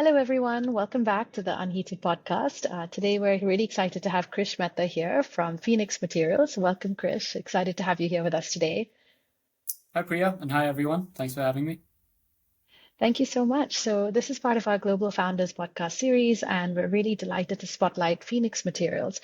Hello, everyone. Welcome back to the Unheated podcast. Today, we're really excited to have Krish Mehta here from PHNX Materials. Welcome, Krish. Excited to have you here with us today. Hi, Priya, and hi, everyone. Thanks for having me. Thank you so much. So, this is part of our Global Founders podcast series, and we're really delighted to spotlight PHNX Materials,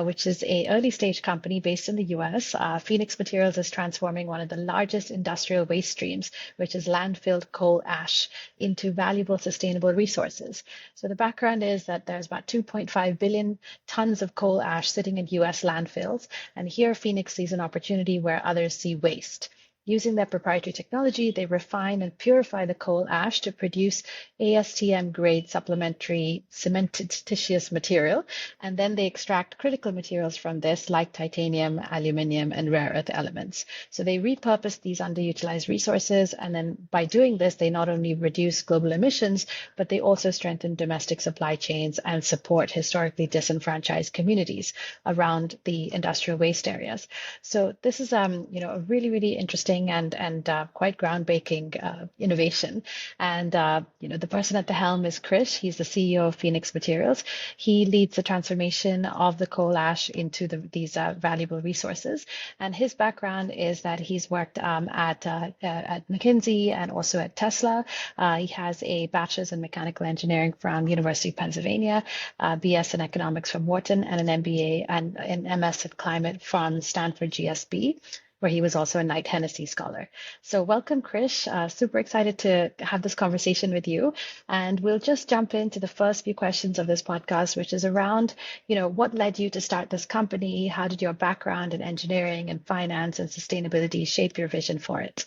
which is a early stage company based in the US. PHNX Materials is transforming one of the largest industrial waste streams, which is landfilled coal ash, into valuable sustainable resources. So, the background is that there's about 2.5 billion tons of coal ash sitting in US landfills, and here PHNX sees an opportunity where others see waste. Using their proprietary technology, they refine and purify the coal ash to produce ASTM grade supplementary cementitious material, and then they extract critical materials from this, like titanium, aluminium, and rare earth elements. So they repurpose these underutilized resources, and then by doing this, they not only reduce global emissions, but they also strengthen domestic supply chains and support historically disenfranchised communities around the industrial waste areas. So this is a really interesting and quite groundbreaking innovation. And the person at the helm is Krish. He's the CEO of PHNX Materials. He leads the transformation of the coal ash into these valuable resources. And his background is that he's worked at McKinsey and also at Tesla. He has a bachelor's in mechanical engineering from University of Pennsylvania, BS in economics from Wharton, and an MBA and an MS in climate from Stanford GSB, where he was also a Knight Hennessy Scholar. So welcome, Krish. Super excited to have this conversation with you. And we'll just jump into the first few questions of this podcast, which is around, what led you to start this company? How did your background in engineering and finance and sustainability shape your vision for it?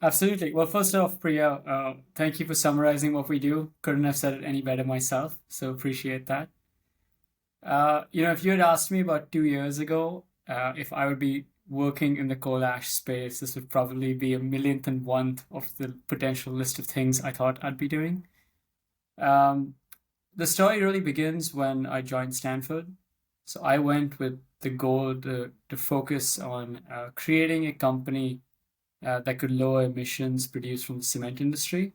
Absolutely. Well, first off, Priya, thank you for summarizing what we do. Couldn't have said it any better myself, so appreciate that. If you had asked me about 2 years ago if I would be working in the coal ash space, this would probably be a millionth and one of the potential list of things I thought I'd be doing. Um, the story really begins when I joined Stanford. So I went with the goal to focus on creating a company that could lower emissions produced from the cement industry.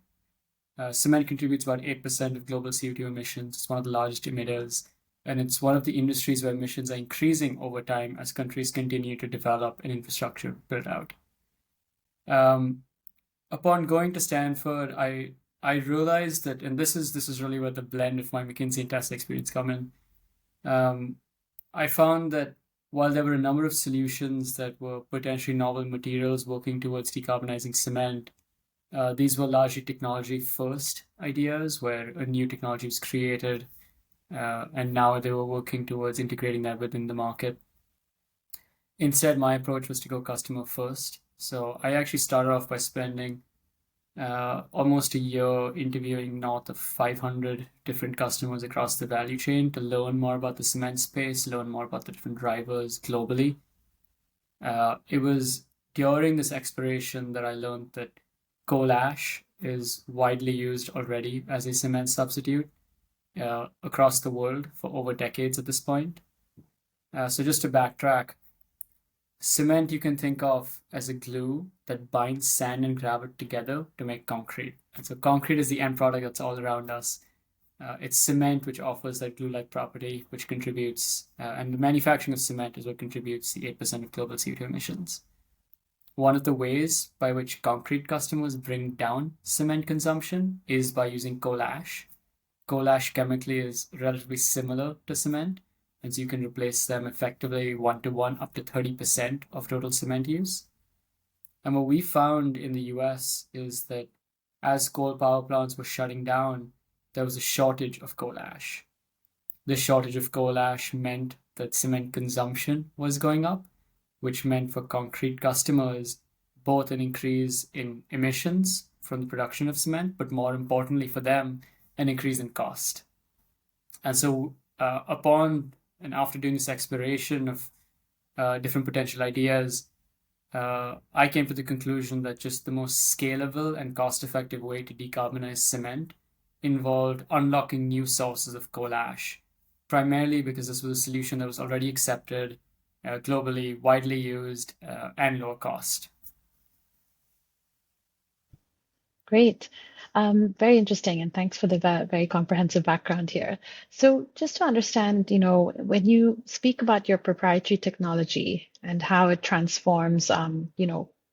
Cement contributes about 8% of global CO2 emissions. It's one of the largest emitters, and it's one of the industries where emissions are increasing over time as countries continue to develop an infrastructure built out. Um, Upon going to Stanford, I realized that, and this is really where the blend of my McKinsey and Tesla experience come in. Um, I found that while there were a number of solutions that were potentially novel materials working towards decarbonizing cement, these were largely technology first ideas where a new technology was created, and now they were working towards integrating that within the market. Instead, my approach was to go customer first. So I actually started off by spending almost a year interviewing north of 500 different customers across the value chain to learn more about the cement space, learn more about the different drivers globally. It was during this exploration that I learned that coal ash is widely used already as a cement substitute across the world for over decades at this point. So just to backtrack, cement you can think of as a glue that binds sand and gravel together to make concrete. And so concrete is the end product that's all around us. It's cement which offers that glue-like property, which contributes, and the manufacturing of cement is what contributes the 8% of global CO2 emissions. One of the ways by which concrete customers bring down cement consumption is by using coal ash. Coal ash chemically is relatively similar to cement, and so you can replace them effectively 1-to-1 up to 30% of total cement use. And what we found in the US is that as coal power plants were shutting down, there was a shortage of coal ash. This shortage of coal ash meant that cement consumption was going up, which meant for concrete customers both an increase in emissions from the production of cement, but more importantly for them, an increase in cost. And so upon and after doing this exploration of different potential ideas, I came to the conclusion that just the most scalable and cost-effective way to decarbonize cement involved unlocking new sources of coal ash, primarily because this was a solution that was already accepted, globally, widely used, and lower cost. Great. Very interesting, and thanks for the very comprehensive background here. So, just to understand, when you speak about your proprietary technology and how it transforms,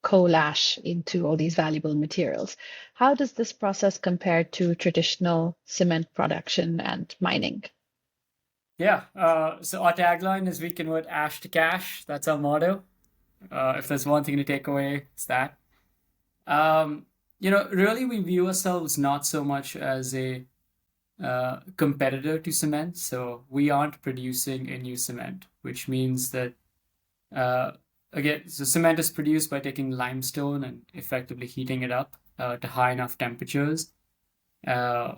coal ash into all these valuable materials, how does this process compare to traditional cement production and mining? Yeah, so our tagline is we convert ash to cash. That's our motto. If there's one thing to take away, it's that. Um, really, we view ourselves not so much as a competitor to cement. So we aren't producing a new cement, which means that, uh, again, so cement is produced by taking limestone and effectively heating it up to high enough temperatures, uh,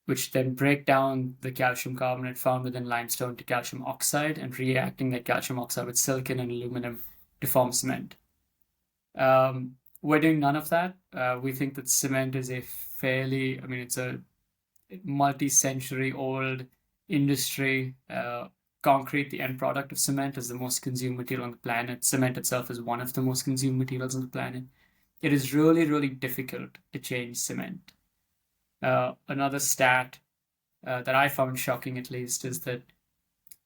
which then break down the calcium carbonate found within limestone to calcium oxide and reacting that calcium oxide with silicon and aluminum to form cement. We're doing none of that. We think that cement is it's a multi-century old industry. Concrete, the end product of cement, is the most consumed material on the planet. Cement itself is one of the most consumed materials on the planet. It is really, really difficult to change cement. Another stat that I found shocking, at least, is that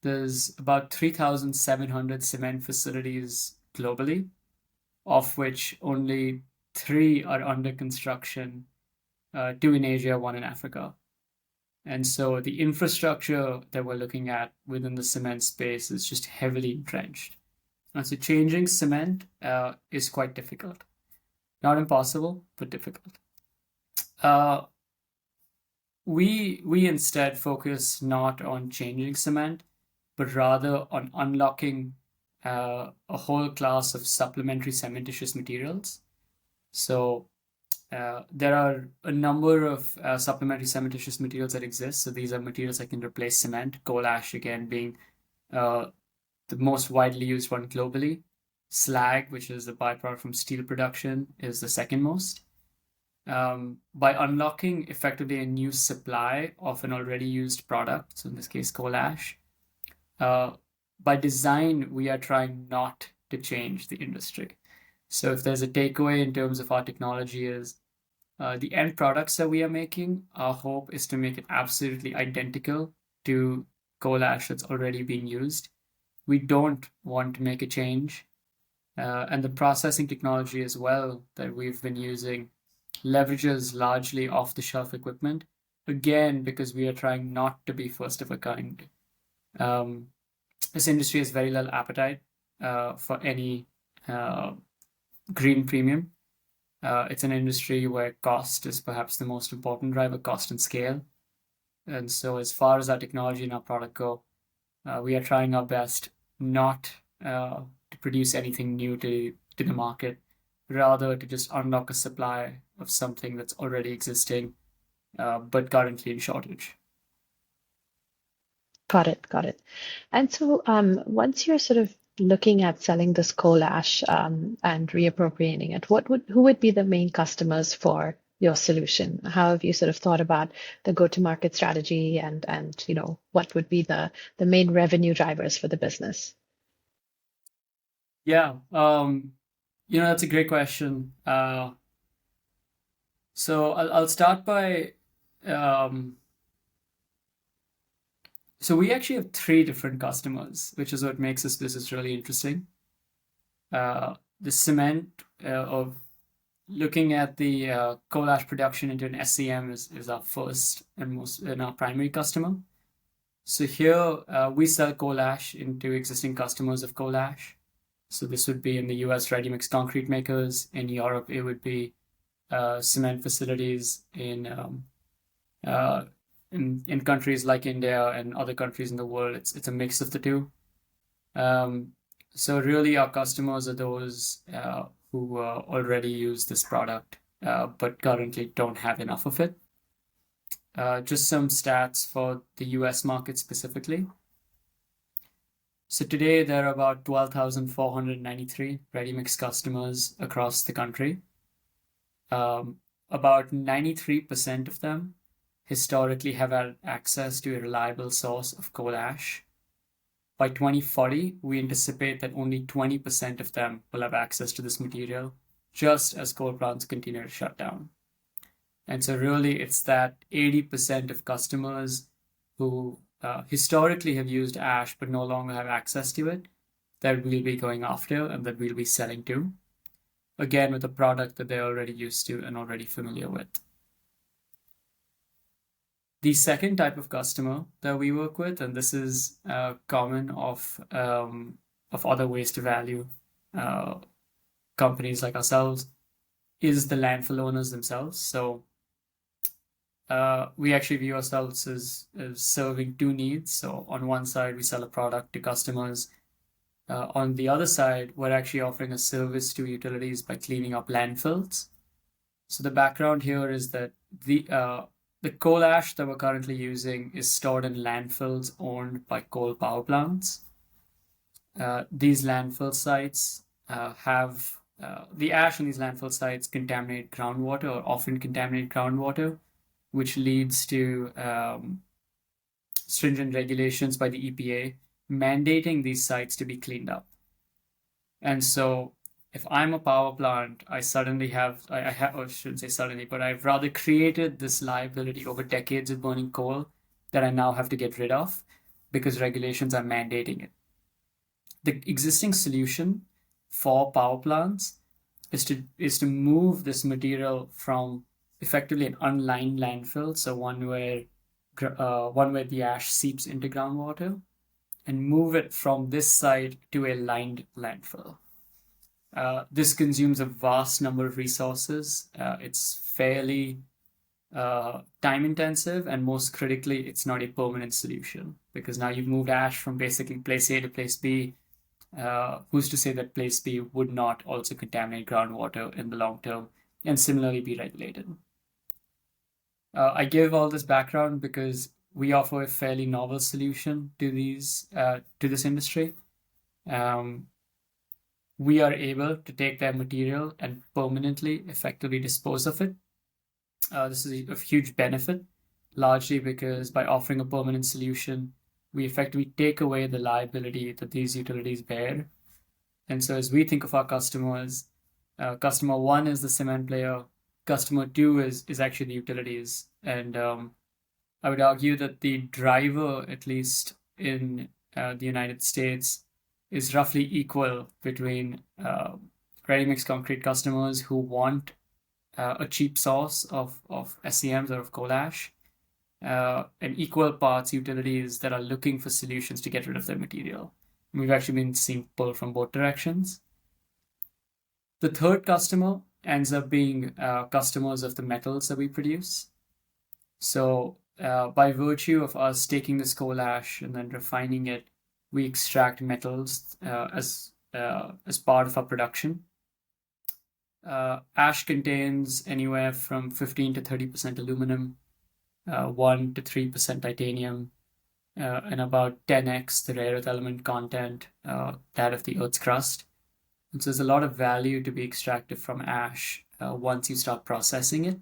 there's about 3,700 cement facilities globally, of which only 3 are under construction, 2 in Asia, 1 in Africa. And so the infrastructure that we're looking at within the cement space is just heavily entrenched. And so changing cement is quite difficult. Not impossible, but difficult. We instead focus not on changing cement, but rather on unlocking a whole class of supplementary cementitious materials. So there are a number of supplementary cementitious materials that exist. So these are materials that can replace cement, coal ash again being the most widely used one globally. Slag, which is the byproduct from steel production, is the second most. By unlocking effectively a new supply of an already used product, so in this case, coal ash, by design, we are trying not to change the industry. So if there's a takeaway in terms of our technology is the end products that we are making, our hope is to make it absolutely identical to coal ash that's already being used. We don't want to make a change. And the processing technology as well that we've been using leverages largely off-the-shelf equipment, again, because we are trying not to be first of a kind. This industry has very little appetite for any green premium. It's an industry where cost is perhaps the most important driver, cost and scale. And so as far as our technology and our product go, we are trying our best not to produce anything new to the market, rather to just unlock a supply of something that's already existing, but currently in shortage. Got it, got it. And so once you're sort of looking at selling this coal ash and reappropriating it, who would be the main customers for your solution? How have you sort of thought about the go-to-market strategy and what would be the main revenue drivers for the business? Yeah, that's a great question. So I'll start by so we actually have 3 different customers, which is what makes this business really interesting. The cement of looking at the coal ash production into an SCM is our first and our primary customer. So here we sell coal ash into existing customers of coal ash. So this would be in the US ready mix concrete makers. In Europe, it would be cement facilities in countries like India and other countries in the world. It's a mix of the two. So really, our customers are those who already use this product, but currently don't have enough of it. Just some stats for the US market specifically. So today there are about 12,493 ready-mix customers across the country. About 93% of them historically have had access to a reliable source of coal ash. By 2040, we anticipate that only 20% of them will have access to this material, just as coal plants continue to shut down. And so really it's that 80% of customers who historically have used ash but no longer have access to it that we'll be going after and that we'll be selling to, again with a product that they're already used to and already familiar with. The second type of customer that we work with, and this is common of other waste to value companies like ourselves, is the landfill owners themselves. So we actually view ourselves as serving two needs. So on one side, we sell a product to customers. On the other side, we're actually offering a service to utilities by cleaning up landfills. So the background here is that the coal ash that we're currently using is stored in landfills owned by coal power plants. These landfill sites have the ash in these landfill sites contaminate groundwater, or often contaminate groundwater, which leads to stringent regulations by the EPA mandating these sites to be cleaned up. And so if I'm a power plant, I suddenly have, or I shouldn't say suddenly, but I've rather created this liability over decades of burning coal that I now have to get rid of because regulations are mandating it. The existing solution for power plants is to move this material from effectively an unlined landfill, so one where the ash seeps into groundwater, and move it from this site to a lined landfill. This consumes a vast number of resources. It's fairly time intensive, and most critically, it's not a permanent solution because now you've moved ash from basically place A to place B. Who's to say that place B would not also contaminate groundwater in the long term and similarly be regulated? I give all this background because we offer a fairly novel solution to this industry. We are able to take their material and permanently, effectively dispose of it. This is a huge benefit, largely because by offering a permanent solution, we effectively take away the liability that these utilities bear. And so as we think of our customers, customer one is the cement player, customer two is actually the utilities. And I would argue that the driver, at least in the United States, is roughly equal between ready-mix concrete customers who want a cheap source of SCMs or of coal ash, and equal parts utilities that are looking for solutions to get rid of their material. And we've actually been seeing pull from both directions. The third customer ends up being customers of the metals that we produce. So by virtue of us taking this coal ash and then refining it, we extract metals as part of our production. Ash contains anywhere from 15 to 30% aluminum, 1 to 3% titanium, and about 10x the rare earth element content, that of the Earth's crust. And so there's a lot of value to be extracted from ash once you start processing it.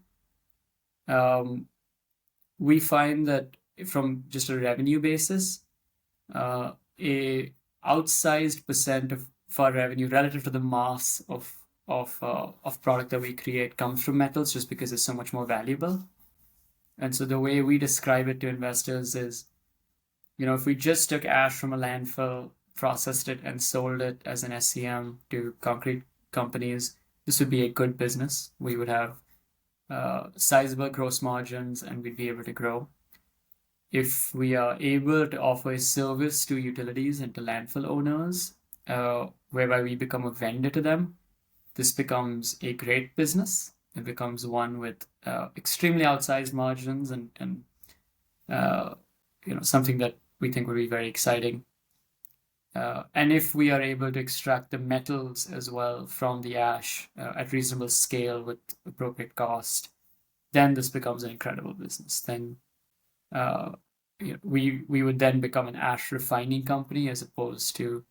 We find that from just a revenue basis, a outsized percent of our revenue relative to the mass of product that we create comes from metals just because it's so much more valuable. And so the way we describe it to investors is, if we just took ash from a landfill, processed it, and sold it as an SCM to concrete companies, this would be a good business. We would have sizable gross margins and we'd be able to grow. If we are able to offer a service to utilities and to landfill owners, whereby we become a vendor to them, this becomes a great business. It becomes one with extremely outsized margins and something that we think would be very exciting. And if we are able to extract the metals as well from the ash at reasonable scale with appropriate cost, then this becomes an incredible business. Then we would then become an ash refining company as opposed to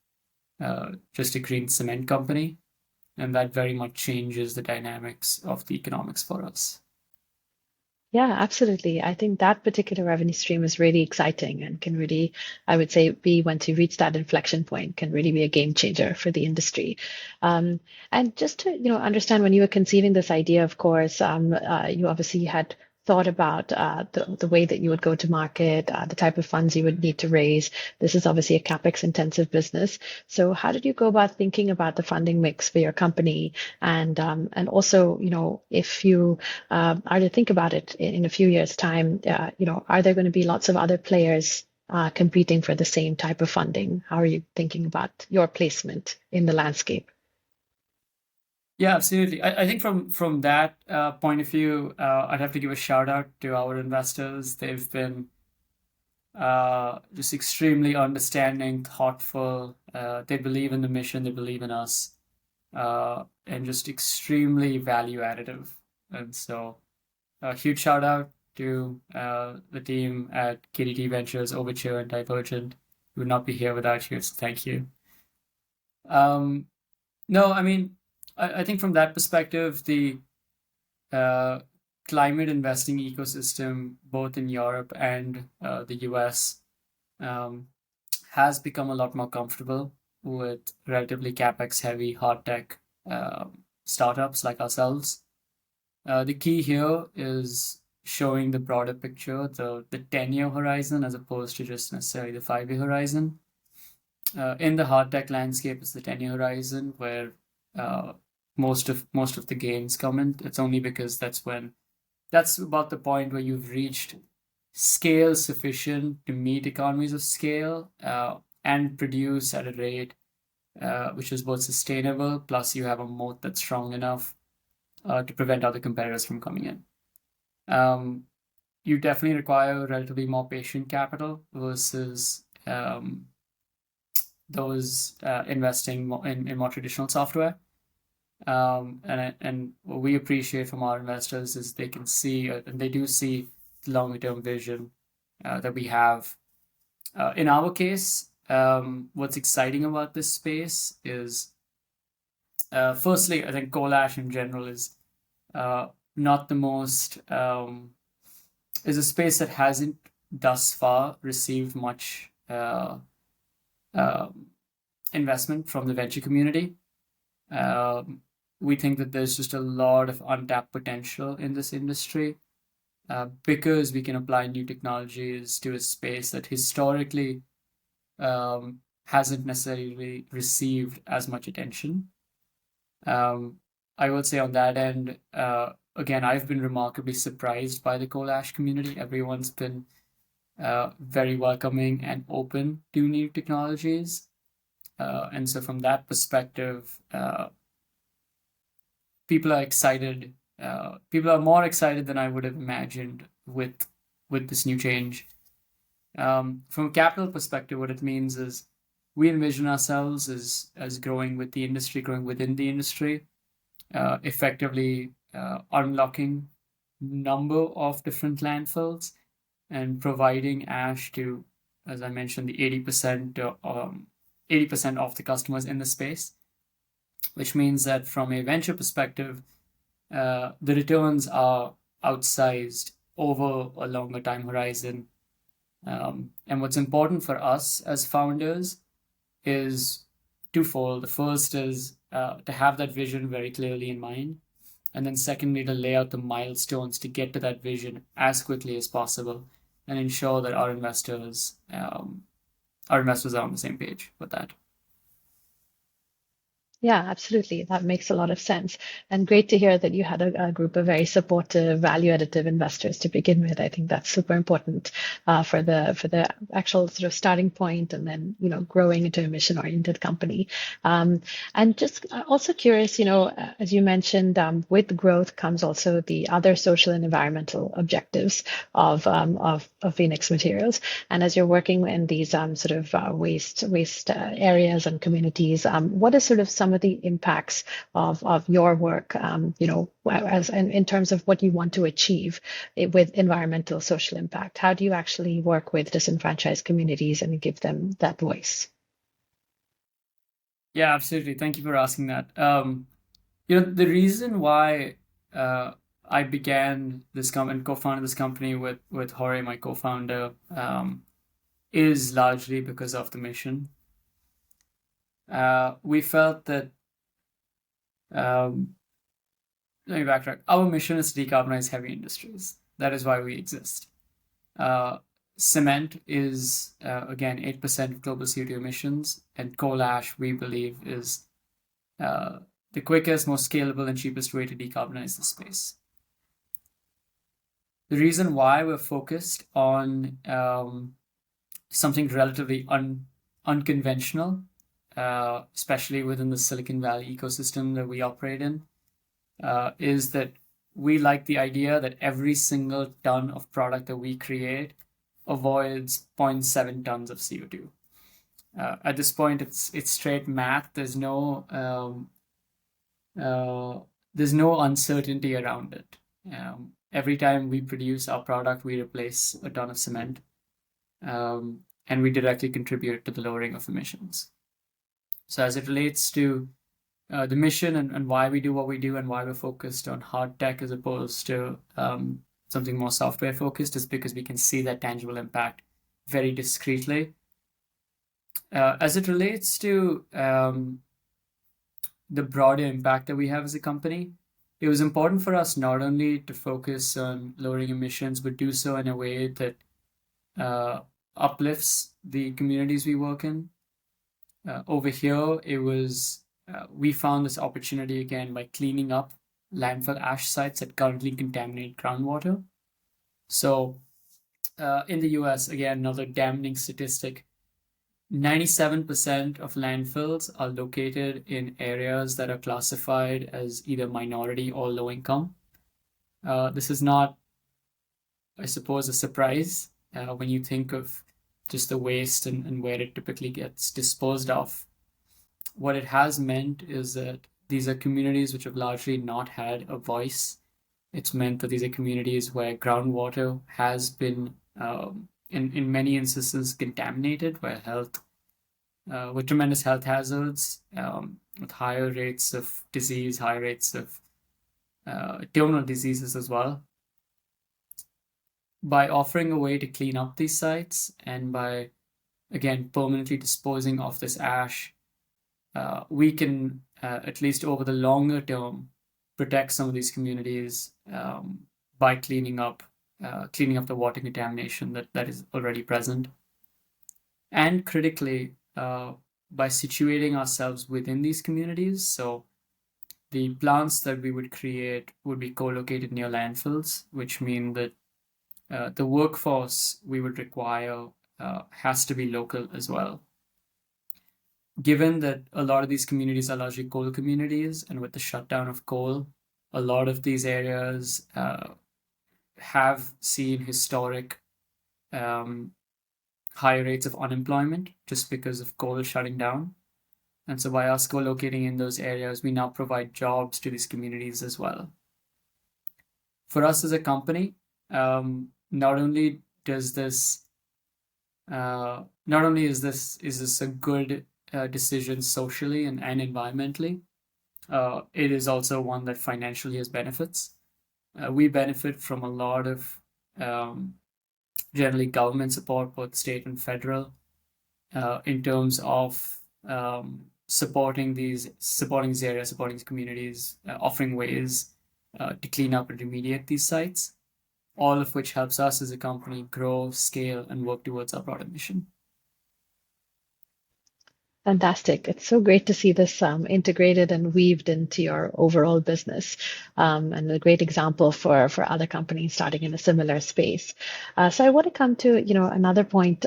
just a green cement company. And that very much changes the dynamics of the economics for us. Yeah, absolutely. I think that particular revenue stream is really exciting and can really, I would say, be once you reach that inflection point, can really be a game changer for the industry. Um, and just to, understand when you were conceiving this idea, of course, you obviously had thought about the way that you would go to market, the type of funds you would need to raise. This is obviously a capex intensive business. So how did you go about thinking about the funding mix for your company? And also, if you are to think about it in a few years' time, are there going to be lots of other players competing for the same type of funding? How are you thinking about your placement in the landscape? Yeah, absolutely. I think from that point of view, I'd have to give a shout out to our investors. They've been just extremely understanding, thoughtful. They believe in the mission, they believe in us, and just extremely value additive. And so, a huge shout out to the team at KDT Ventures, Overture, and Divergent. We would not be here without you, so thank you. Um, no, I mean, I think from that perspective, the uh, climate investing ecosystem, both in Europe and the US, um, has become a lot more comfortable with relatively capex heavy hard tech startups like ourselves. The key here is showing the broader picture, the 10-year horizon as opposed to just necessarily the 5-year horizon. In the hard tech landscape, it's the 10-year horizon where uh, most of the gains come in. It's only because that's about the point where you've reached scale sufficient to meet economies of scale and produce at a rate which is both sustainable, plus you have a moat that's strong enough to prevent other competitors from coming in. You definitely require relatively more patient capital versus those investing in more traditional software. And what we appreciate from our investors is they can see, and they do see the longer term vision that we have. In our case, what's exciting about this space is, firstly, I think coal ash in general is not the most, is a space that hasn't thus far received much investment from the venture community. We think that there's just a lot of untapped potential in this industry because we can apply new technologies to a space that historically hasn't necessarily received as much attention. I would say on that end, again, I've been remarkably surprised by the coal ash community. Everyone's been very welcoming and open to new technologies. And so from that perspective, people are excited. People are more excited than I would have imagined with this new change. From a capital perspective, what it means is we envision ourselves as growing with the industry, growing within the industry, effectively unlocking number of different landfills and providing ash to, as I mentioned, the 80% of the customers in the space, which means that from a venture perspective, the returns are outsized over a longer time horizon. And what's important for us as founders is twofold. The first is to have that vision very clearly in mind. And then secondly, to lay out the milestones to get to that vision as quickly as possible and ensure that our investors are on the same page with that. Yeah, absolutely. That makes a lot of sense. And great to hear that you had a group of very supportive, value additive investors to begin with. I think that's super important for the actual sort of starting point and then, growing into a mission-oriented company. And just also curious, as you mentioned, with growth comes also the other social and environmental objectives of Phoenix Materials. And as you're working in these sort of waste areas and communities, what is sort of some of the impacts of your work, as in terms of what you want to achieve with environmental social impact? How do you actually work with disenfranchised communities and give them that voice? Yeah, absolutely. Thank you for asking that. The reason why I began this company and co-founded this company with Jorge, my co-founder, is largely because of the mission. We felt that, let me backtrack. Our mission is to decarbonize heavy industries. That is why we exist. Cement is, again, 8% of global CO2 emissions, and coal ash, we believe, is the quickest, most scalable, and cheapest way to decarbonize the space. The reason why we're focused on something relatively unconventional, especially within the Silicon Valley ecosystem that we operate in, is that we like the idea that every single ton of product that we create avoids 0.7 tons of CO2. At this point, it's straight math. There's no uncertainty around it. Every time we produce our product, we replace a ton of cement, and we directly contribute to the lowering of emissions. So as it relates to the mission and why we do what we do and why we're focused on hard tech as opposed to something more software focused, is because we can see that tangible impact very discreetly. As it relates to the broader impact that we have as a company, it was important for us not only to focus on lowering emissions, but do so in a way that uplifts the communities we work in. Over here, it was we found this opportunity again by cleaning up landfill ash sites that currently contaminate groundwater. So in the US, again, another damning statistic, 97% of landfills are located in areas that are classified as either minority or low income. This is not, I suppose, a surprise when you think of just the waste and where it typically gets disposed of. What it has meant is that these are communities which have largely not had a voice. It's meant that these are communities where groundwater has been, in many instances, contaminated, where with tremendous health hazards, with higher rates of disease, higher rates of terminal diseases as well. By offering a way to clean up these sites and by, again, permanently disposing of this ash, we can, at least over the longer term, protect some of these communities by cleaning up the water contamination that is already present. And critically, by situating ourselves within these communities. So the plants that we would create would be co-located near landfills, which mean that the workforce we would require has to be local as well. Given that a lot of these communities are largely coal communities, and with the shutdown of coal, a lot of these areas have seen historic high rates of unemployment just because of coal shutting down. And so by us co-locating in those areas, we now provide jobs to these communities as well. For us as a company, not only is this a good decision socially and environmentally, it is also one that financially has benefits. We benefit from a lot of generally government support, both state and federal, in terms of supporting these areas, supporting these communities, offering ways to clean up and remediate these sites, all of which helps us as a company grow, scale, and work towards our broader mission. Fantastic. It's so great to see this integrated and weaved into your overall business, and a great example for other companies starting in a similar space. So I want to come to, another point,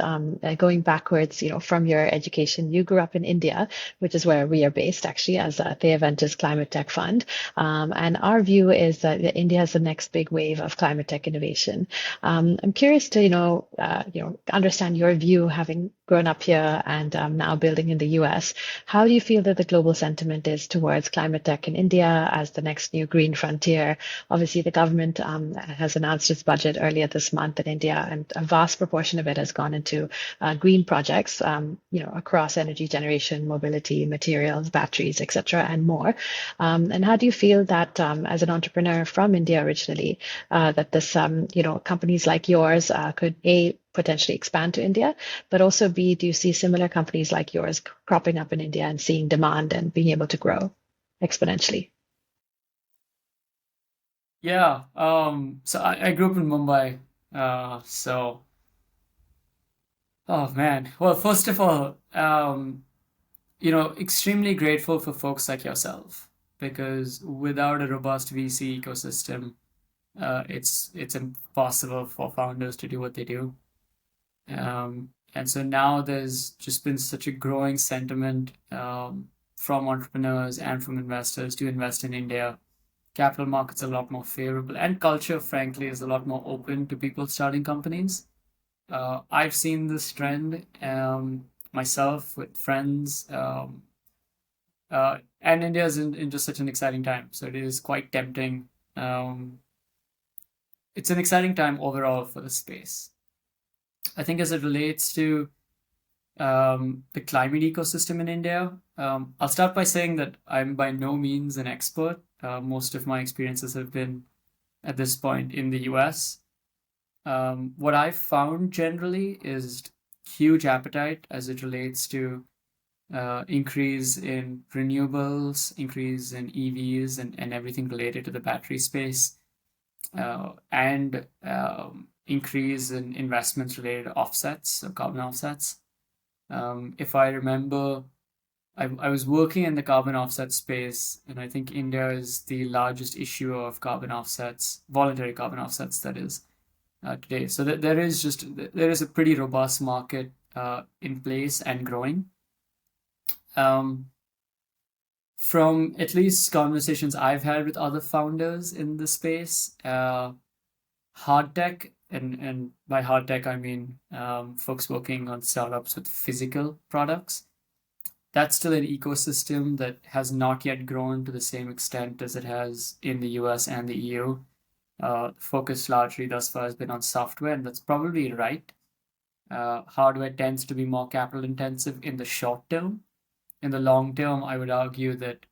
going backwards, from your education. You grew up in India, which is where we are based actually as Thea Ventures Climate Tech Fund. And our view is that India is the next big wave of climate tech innovation. I'm curious to, understand your view, having grown up here and now building in the US. How do you feel that the global sentiment is towards climate tech in India as the next new green frontier? Obviously, the government has announced its budget earlier this month in India, and a vast proportion of it has gone into green projects, across energy generation, mobility, materials, batteries, etc., and more. And how do you feel that, as an entrepreneur from India originally, that this, companies like yours could potentially expand to India, but also B, do you see similar companies like yours cropping up in India and seeing demand and being able to grow exponentially? Yeah. So I grew up in Mumbai. So, oh man. Well, first of all, extremely grateful for folks like yourself because without a robust VC ecosystem, it's impossible for founders to do what they do. And so now there's just been such a growing sentiment from entrepreneurs and from investors to invest in India. Capital markets are a lot more favorable, and culture, frankly, is a lot more open to people starting companies. I've seen this trend myself with friends, and India is in just such an exciting time. So it is quite tempting. It's an exciting time overall for the space. I think as it relates to the climate ecosystem in India, I'll start by saying that I'm by no means an expert. Most of my experiences have been at this point in the US. What I've found generally is huge appetite as it relates to increase in renewables, increase in EVs, and everything related to the battery space, and increase in investments related to offsets, so carbon offsets. If I remember, I was working in the carbon offset space, and I think India is the largest issuer of carbon offsets, voluntary carbon offsets, that is, today. So there is a pretty robust market in place and growing. From at least conversations I've had with other founders in the space, hard tech, and by hard tech I mean folks working on startups with physical products. That's still an ecosystem that has not yet grown to the same extent as it has in the US and the EU. Focus largely thus far has been on software, and that's probably right. Hardware tends to be more capital intensive in the short term. In the long term, I would argue that,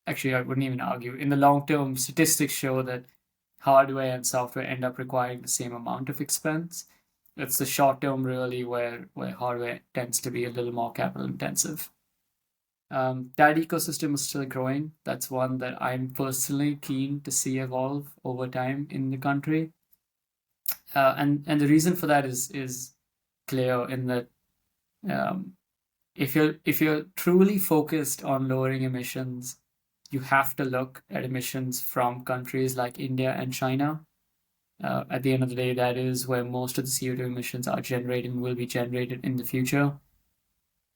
actually, I wouldn't even argue. In the long term, statistics show that hardware and software end up requiring the same amount of expense. It's the short term really where hardware tends to be a little more capital intensive. That ecosystem is still growing. That's one that I'm personally keen to see evolve over time in the country. And the reason for that is clear in that if you're truly focused on lowering emissions, you have to look at emissions from countries like India and China. At the end of the day, that is where most of the CO2 emissions are generated and will be generated in the future.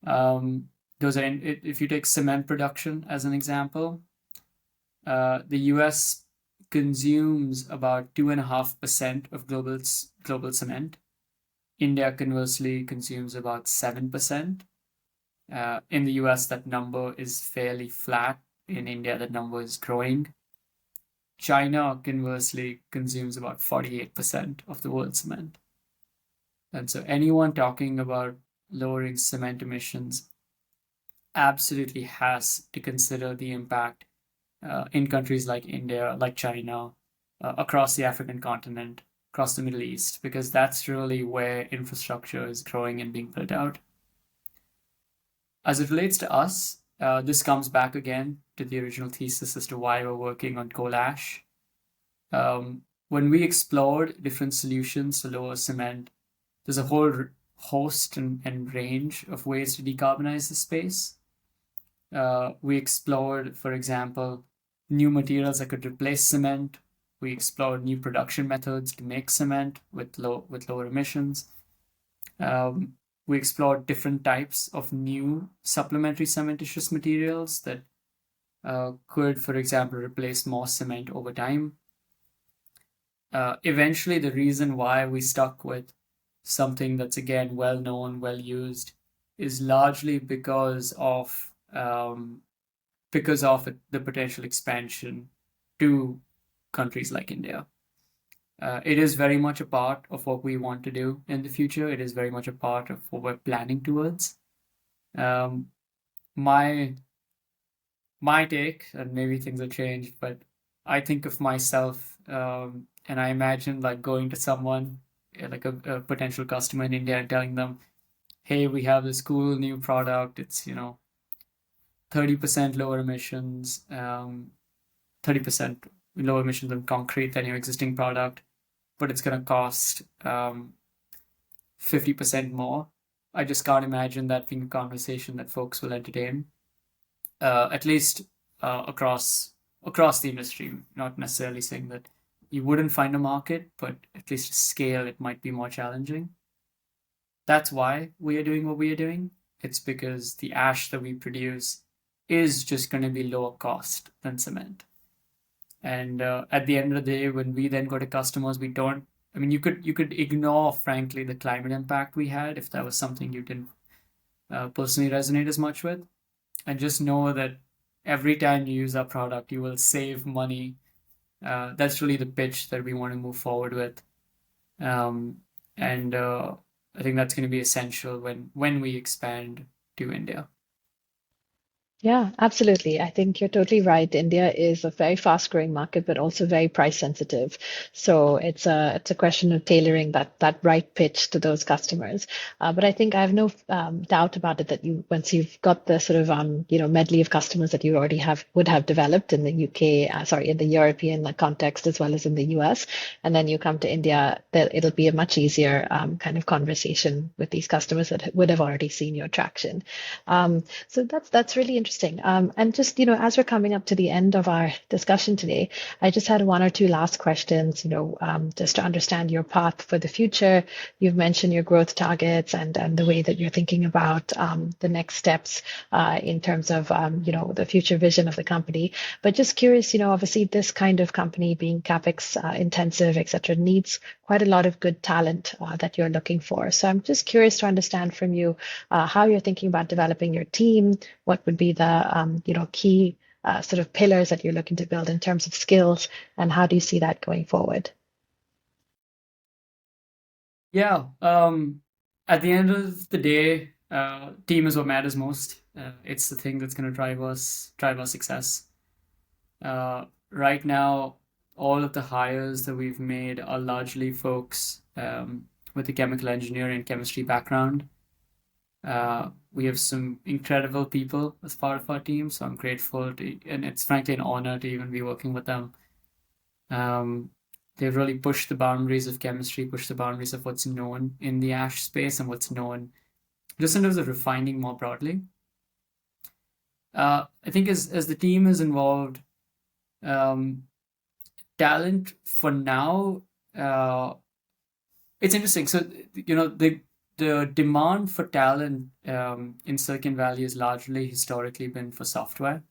If you take cement production as an example, the US consumes about 2.5% of global cement. India conversely consumes about 7%. In the US, that number is fairly flat. In India, that number is growing. China conversely consumes about 48% of the world's cement. And so anyone talking about lowering cement emissions absolutely has to consider the impact in countries like India, like China, across the African continent, across the Middle East, because that's really where infrastructure is growing and being built out. As it relates to us, this comes back again to the original thesis as to why we're working on coal ash. When we explored different solutions to lower cement, there's a whole host and range of ways to decarbonize the space. We explored, for example, new materials that could replace cement. We explored new production methods to make cement with lower emissions. We explored different types of new supplementary cementitious materials that could, for example, replace more cement over time. Eventually, the reason why we stuck with something that's again well known, well used, is largely because of the potential expansion to countries like India. It is very much a part of what we want to do in the future. It is very much a part of what we're planning towards. Um, my my take, and maybe things have changed, but I think of myself, and I imagine like going to someone, like a potential customer in India, and telling them, "Hey, we have this cool new product. It's 30% lower emissions, 30% lower emissions on concrete than your existing product, but it's going to cost 50% more." I just can't imagine that being a conversation that folks will entertain, at least across the industry. Not necessarily saying that you wouldn't find a market, but at least scale, it might be more challenging. That's why we are doing what we are doing. It's because the ash that we produce is just going to be lower cost than cement. And at the end of the day, when we then go to customers, we don't. I mean, you could ignore, frankly, the climate impact we had if that was something you didn't personally resonate as much with, and just know that every time you use our product, you will save money. That's really the pitch that we want to move forward with, and I think that's going to be essential when we expand to India. Yeah, absolutely. I think you're totally right. India is a very fast-growing market, but also very price sensitive. So it's a question of tailoring that right pitch to those customers. But I think I have no doubt about it that you once you've got the sort of medley of customers that you already would have developed in the UK, in the European context as well as in the US, and then you come to India, that it'll be a much easier kind of conversation with these customers that would have already seen your traction. So that's really interesting. And just, as we're coming up to the end of our discussion today, I just had one or two last questions, just to understand your path for the future. You've mentioned your growth targets and the way that you're thinking about the next steps in terms of, the future vision of the company. But just curious, obviously this kind of company being CapEx intensive, et cetera, needs quite a lot of good talent that you're looking for. So I'm just curious to understand from you how you're thinking about developing your team, what would be the key sort of pillars that you're looking to build in terms of skills, and how do you see that going forward? Yeah. At the end of the day, team is what matters most. It's the thing that's going to drive our success. Right now, all of the hires that we've made are largely folks with a chemical engineering and chemistry background. We have some incredible people as part of our team, so I'm grateful and it's frankly an honor to even be working with them. They've really pushed the boundaries of chemistry, pushed the boundaries of what's known in the ash space and what's known just in terms of refining more broadly. I think as the team is involved, talent for now, it's interesting. So, the demand for talent in Silicon Valley has largely historically been for software.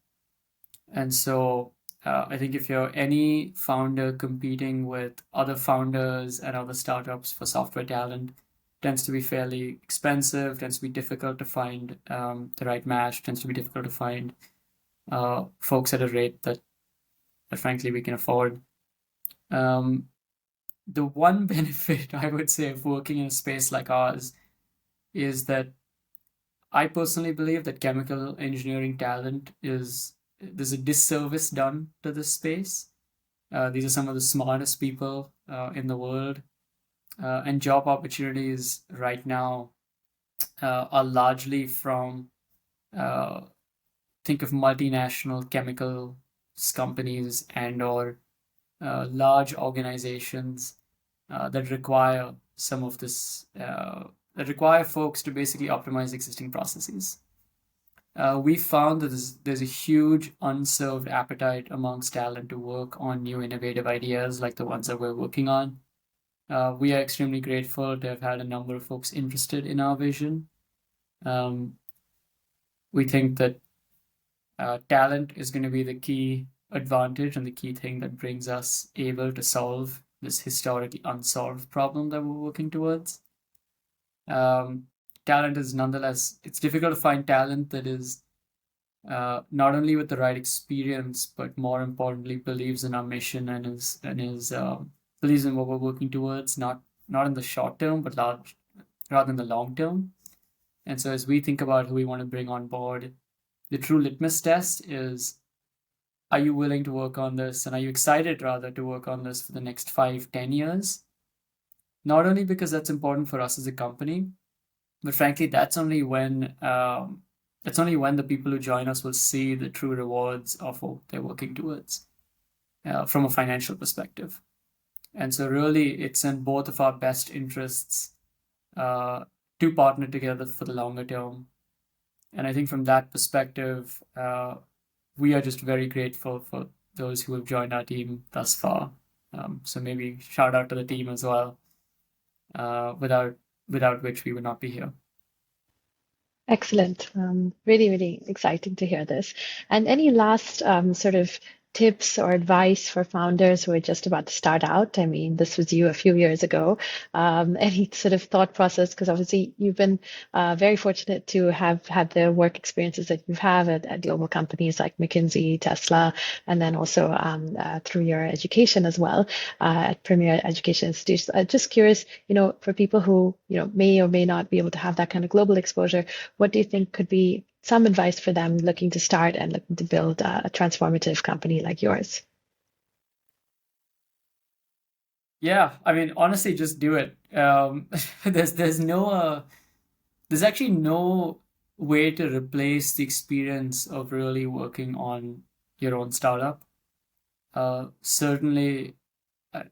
And so I think if you're any founder competing with other founders and other startups for software talent, tends to be fairly expensive, tends to be difficult to find the right match, tends to be difficult to find folks at a rate that frankly we can afford. The one benefit I would say of working in a space like ours is that I personally believe that chemical engineering talent there's a disservice done to this space. These are some of the smartest people in the world, and job opportunities right now are largely from think of multinational chemical companies and/or large organizations that require some of this, that require folks to basically optimize existing processes. We found that there's a huge unserved appetite amongst talent to work on new innovative ideas like the ones that we're working on. We are extremely grateful to have had a number of folks interested in our vision. We think that talent is going to be the key advantage and the key thing that brings us able to solve this historically unsolved problem that we're working towards. Um, Talent is nonetheless, it's difficult to find talent that is not only with the right experience, but more importantly, believes in our mission and is believes in what we're working towards, not in the short term, but rather in the long term. And so, as we think about who we want to bring on board, the true litmus test is: are you willing to work on this, and are you excited rather to work on this for the next 5, 10 years? Not only because that's important for us as a company, but frankly, that's only when the people who join us will see the true rewards of what they're working towards from a financial perspective. And so, really, it's in both of our best interests to partner together for the longer term. And I think from that perspective, we are just very grateful for those who have joined our team thus far. So maybe shout out to the team as well, without which we would not be here. Excellent. Really, really exciting to hear this. And any last sort of tips or advice for founders who are just about to start out? I mean, this was you a few years ago. Any sort of thought process? Because obviously you've been very fortunate to have had the work experiences that you've had at global companies like McKinsey, Tesla, and then also through your education as well at premier education institutions. Just curious, for people who, may or may not be able to have that kind of global exposure, what do you think could be some advice for them looking to start and looking to build a transformative company like yours? Yeah, I mean, honestly, just do it. There's actually no way to replace the experience of really working on your own startup. Certainly, uh,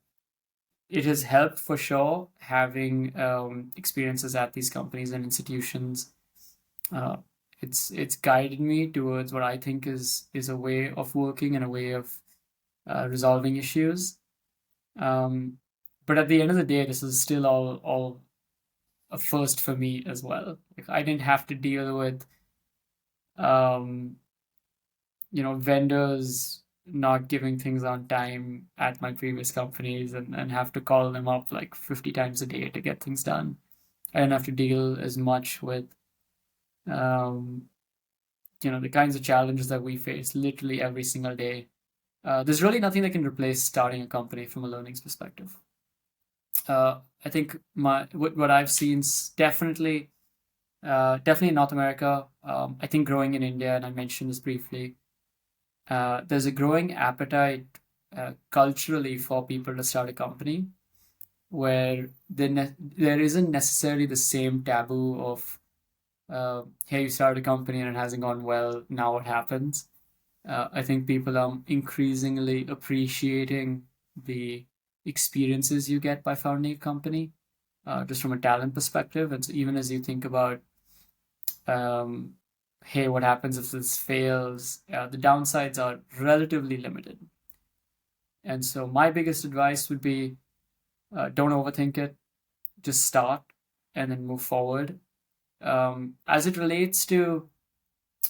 it has helped for sure having experiences at these companies and institutions. Uh, it's guided me towards what I think is a way of working and a way of resolving issues. But at the end of the day, this is still all a first for me as well. Like, I didn't have to deal with vendors not giving things on time at my previous companies and have to call them up like 50 times a day to get things done. I didn't have to deal as much with um, the kinds of challenges that we face literally every single day. There's really nothing that can replace starting a company from a learnings perspective. I think what I've seen definitely in North America. I think growing in India, and I mentioned this briefly. There's a growing appetite culturally for people to start a company, where there isn't necessarily the same taboo of hey, you started a company and it hasn't gone well, now what happens? I think people are increasingly appreciating the experiences you get by founding a company, just from a talent perspective. And so even as you think about, hey, what happens if this fails? The downsides are relatively limited. And so my biggest advice would be, don't overthink it, just start and then move forward. As it relates to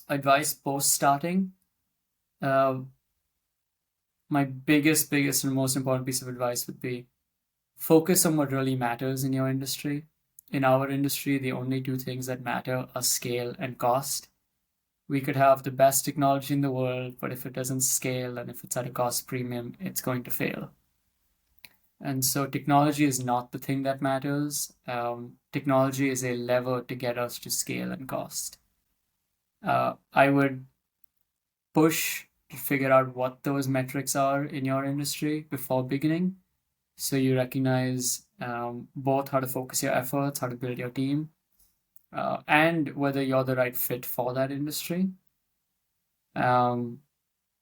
advice post starting, my biggest and most important piece of advice would be focus on what really matters in your industry. In our industry, the only two things that matter are scale and cost. We could have the best technology in the world, but if it doesn't scale and if it's at a cost premium, it's going to fail. And so technology is not the thing that matters. Technology is a lever to get us to scale and cost. I would push to figure out what those metrics are in your industry before beginning, so you recognize both how to focus your efforts, how to build your team, and whether you're the right fit for that industry. And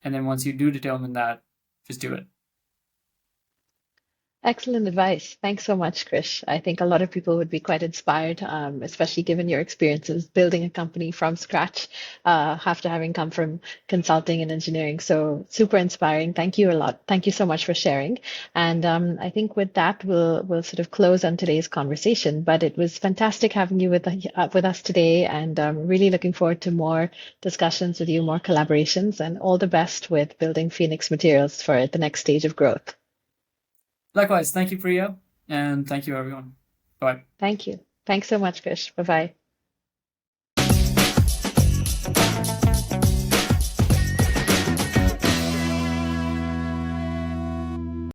then once you do determine that, just do it. Excellent advice. Thanks so much, Krish. I think a lot of people would be quite inspired, especially given your experiences building a company from scratch, after having come from consulting and engineering. So super inspiring. Thank you a lot. Thank you so much for sharing. And I think with that, we'll sort of close on today's conversation. But it was fantastic having you with us today, and really looking forward to more discussions with you, more collaborations, and all the best with building PHNX Materials for the next stage of growth. Likewise, thank you, Priya, and thank you, everyone. Bye. Thank you. Thanks so much, Krish. Bye bye.